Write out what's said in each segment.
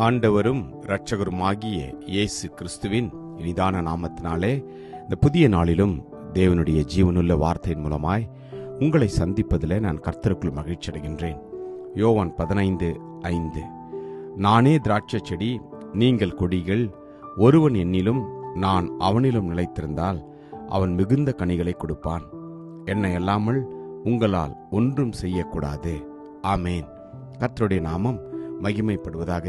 ஆண்டவரும் இரட்சகருமாகிய இயேசு கிறிஸ்துவின் இனிதான நாமத்தினாலே இந்த புதிய நாளிலும் தேவனுடைய ஜீவனுள்ள வார்த்தையின் மூலமாய் உங்களை சந்திப்பதில் நான் கர்த்தருக்குள் மகிழ்ச்சி அடைகின்றேன். யோவான் 15:5 நானே திராட்சை செடி, நீங்கள் கொடிகள். ஒருவன் என்னிலும் நான் அவனிலும் நிலைத்திருந்தால் அவன் மிகுந்த கனிகளை கொடுப்பான். என்னை அல்லாமல் உங்களால் ஒன்றும் செய்யக்கூடாது. ஆமேன். கர்த்தருடைய நாமம் மகிமைப்படுவதாக.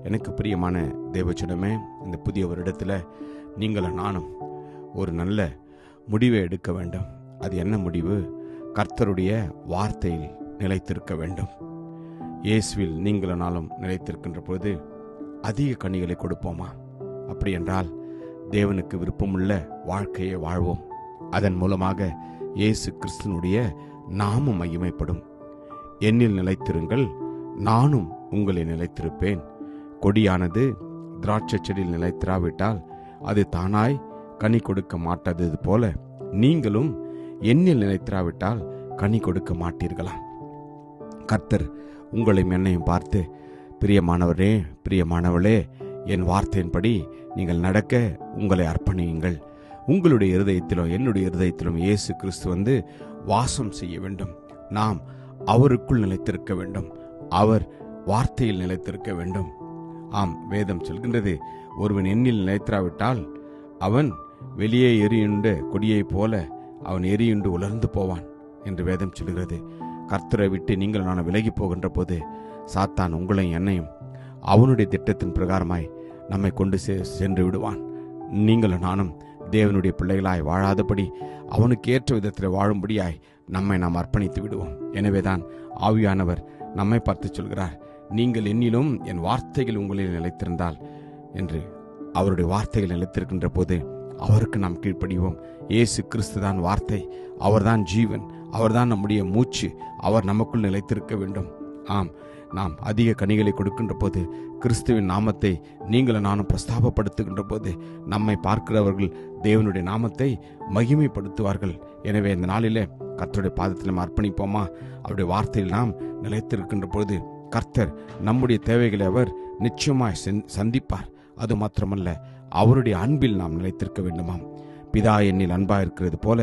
எனக்கு பிரியமான தேவஜனமே, இந்த புதிய வருடத்தில் நீங்களும் நானும் ஒரு நல்ல முடிவை எடுக்க வேண்டும். அது என்ன முடிவு? கர்த்தருடைய வார்த்தையில் நிலைத்திருக்க வேண்டும். இயேசுவில் நீங்களும் நாளும் நிலைத்திருக்கின்ற பொழுது அதிக கனிகளை கொடுப்போமா? அப்படி என்றால் தேவனுக்கு விருப்பமுள்ள வாழ்க்கையை வாழ்வோம். அதன் மூலமாக இயேசு கிறிஸ்துனுடைய நாமம் மகிமைப்படும். என்னில் நிலைத்திருங்கள், நானும் உங்களை நிலைத்திருப்பேன். கொடியானது திராட்சை செடியில் நிலைத்திராவிட்டால் அது தானாய் கனி கொடுக்க மாட்டாதது போல நீங்களும் என்னில் நிலைத்திராவிட்டால் கனி கொடுக்க மாட்டீர்களா? கர்த்தர் உங்களையும் என்னையும் பார்த்து, பிரியமானவரே, பிரியமானவளே, என் வார்த்தையின்படி நீங்கள் நடக்க உங்களை அர்ப்பணியுங்கள். உங்களுடைய இருதயத்திலும் என்னுடைய இருதயத்திலும் இயேசு கிறிஸ்து வாசம் செய்ய வேண்டும். நாம் அவருக்குள் நிலைத்திருக்க வேண்டும். அவர் வார்த்தையில் நிலைத்திருக்க வேண்டும். ஆம், வேதம் சொல்கின்றது, ஒருவன் எண்ணில் நிலைத்திராவிட்டால் அவன் வெளியே எரியுண்ட கொடியைப் போல அவன் எரியுண்டு உலர்ந்து போவான் என்று வேதம் சொல்கிறது. கர்த்தரை விட்டு நீங்கள் நான் விலகி போகின்ற போது சாத்தான் உங்களையும் என்னையும் அவனுடைய திட்டத்தின் பிரகாரமாய் நம்மை கொண்டு சென்று விடுவான். நீங்களும் நானும் தேவனுடைய பிள்ளைகளாய் வாழாதபடி அவனுக்கு ஏற்ற விதத்தில் வாழும்படியாய் நம்மை நாம் அர்ப்பணித்து விடுவோம். எனவேதான் ஆவியானவர் நம்மை பார்த்து சொல்கிறார், நீங்கள் என்னிலும் என் வார்த்தைகள் உங்களில் நிலைத்திருந்தால் என்று. அவருடைய வார்த்தைகள் நிலைத்திருக்கின்ற போது அவருக்கு நாம் கீழ்ப்படிவோம். இயேசு கிறிஸ்து தான் வார்த்தை, அவர்தான் ஜீவன், அவர்தான் நம்முடைய மூச்சு. அவர் நமக்குள் நிலைத்திருக்க வேண்டும். ஆம், நாம் அதிக கனிகளை கொடுக்கின்ற போது, கிறிஸ்துவின் நாமத்தை நீங்களும் நானும் பிரஸ்தாபப்படுத்துகின்ற போது நம்மை பார்க்கிறவர்கள் தேவனுடைய நாமத்தை மகிமைப்படுத்துவார்கள். எனவே இந்த நாளிலே கர்த்தருடைய பாதத்தில் நாம் அர்ப்பணிப்போமா? அவருடைய வார்த்தையில் நாம் நிலைத்திருக்கின்ற பொழுது கர்த்தர் நம்முடைய தேவைகளை அவர் நிச்சயமாய் சந்திப்பார். அது மாத்திரமல்ல, அவருடைய அன்பில் நாம் நிலைத்திருக்க வேண்டுமாம். பிதா என்னில் அன்பா இருக்கிறது போல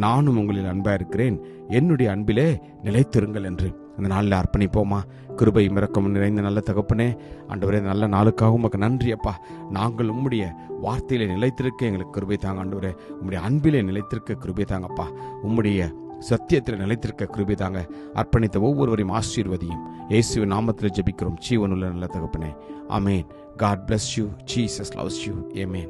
நானும் உங்களில் அன்பா இருக்கிறேன், என்னுடைய அன்பிலே நிலைத்திருங்கள் என்று அந்த நாளில் அர்ப்பணிப்போமா? கிருபை இரக்கம் நிறைந்த நல்ல தகப்பனே, ஆண்டவரே, நல்ல நாளுக்காக உமக்கு நன்றி அப்பா. நாங்கள் உம்முடைய வார்த்தையிலே நிலைத்திருக்க எங்களுக்கு கிருபை தாங்க ஆண்டவரே. உம்முடைய அன்பிலே நிலைத்திருக்க கிருபை தாங்கப்பா. உம்முடைய சத்தியத்தில் நிலைத்திருக்க கிருபை தாங்க. அர்ப்பணித்த ஒவ்வொருவரையும் ஆசீர்வதியும். இயேசுவின் நாமத்தில் ஜெபிக்கிறோம் ஜீவனுள்ள நல்ல தகப்பனே. ஆமேன். God bless you. Jesus loves you. Amen.